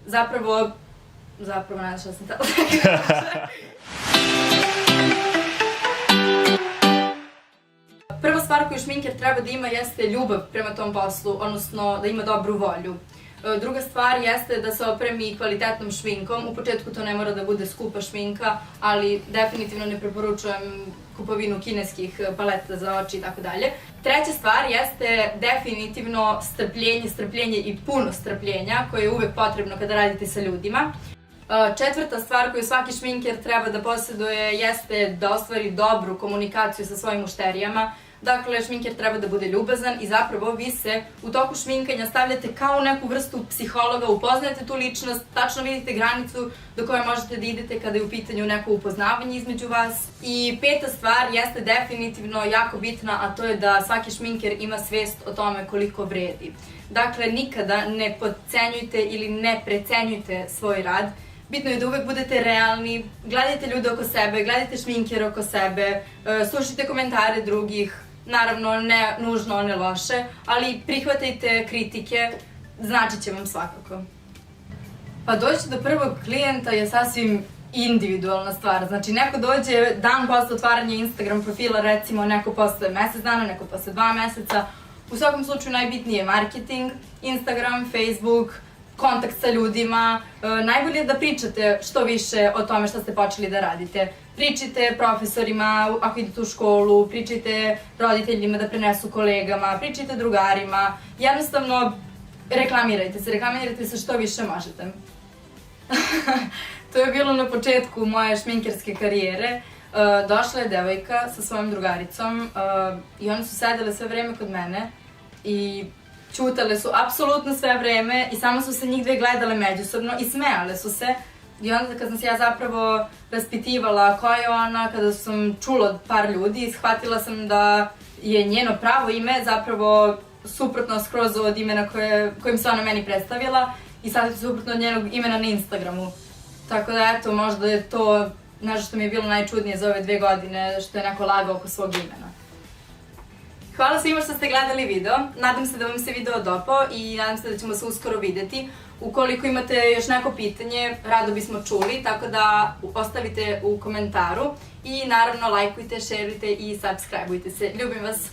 Zapravo, ne znam što sam tela da kažem. Prva stvar koju šminker treba da ima jeste ljubav prema tom poslu, odnosno da ima dobru volju. Druga stvar jeste da se opremi kvalitetnom šminkom. U početku to ne mora da bude skupa šminka, ali definitivno ne preporučujem kupovinu kineskih paleta za oči i tako dalje. Treća stvar jeste definitivno strpljenje i puno strpljenja koje je uvek potrebno kada radite sa ljudima. Četvrta stvar koju svaki šminker treba da posjeduje jeste da ostvari dobru komunikaciju sa svojim mušterijama. Dakle, šminker treba da bude ljubazan i zapravo vi se u toku šminkanja stavljate kao u neku vrstu psihologa, upoznajete tu ličnost, tačno vidite granicu do koje možete da idete kada je u pitanju neko upoznavanje između vas. I peta stvar jeste definitivno jako bitna, a to je da svaki šminker ima svest o tome koliko vredi. Dakle, nikada ne podcenjujte ili ne precenjujte svoj rad. Bitno je da uvek budete realni, gledajte ljude oko sebe, gledajte šminkere oko sebe, slušajte komentare drugih, naravno ne nužno one loše, ali prihvatajte kritike, značit će vam svakako. Pa doći do prvog klijenta je sasvim individualna stvar, znači neko dođe dan posle otvaranja Instagram profila, recimo neko posle mesec dana, neko posle 2 meseca, u svakom slučaju najbitniji je marketing, Instagram, Facebook, kontakt sa ljudima, najbolje je da pričate što više o tome što ste počeli da radite. Pričajte profesorima ako idete u školu, pričajte roditeljima da prenesu kolegama, pričajte drugarima, jednostavno reklamirajte se što više možete. To je bilo na početku moje šminkerske karijere. Došla je devojka sa svojom drugaricom i one su sedele sve vreme kod mene i ćutale su apsolutno sve vreme i samo su se njih dve gledale međusobno i smejale su se. I onda kad sam se ja zapravo raspitivala ko je ona, kada sam čula od par ljudi, shvatila sam da je njeno pravo ime zapravo suprotno skroz od imena kojim se ona meni predstavila i sad je suprotno od njenog imena na Instagramu. Tako da eto, možda je to nešto što mi je bilo najčudnije za ove 2 godine, što je neko lagao oko svog imena. Hvala svima što ste gledali video, nadam se da vam se video dopao i nadam se da ćemo se uskoro videti. Ukoliko imate još neko pitanje, rado bismo čuli, tako da ostavite u komentaru i naravno lajkujte, šerujte i subscribeujte se. Ljubim vas!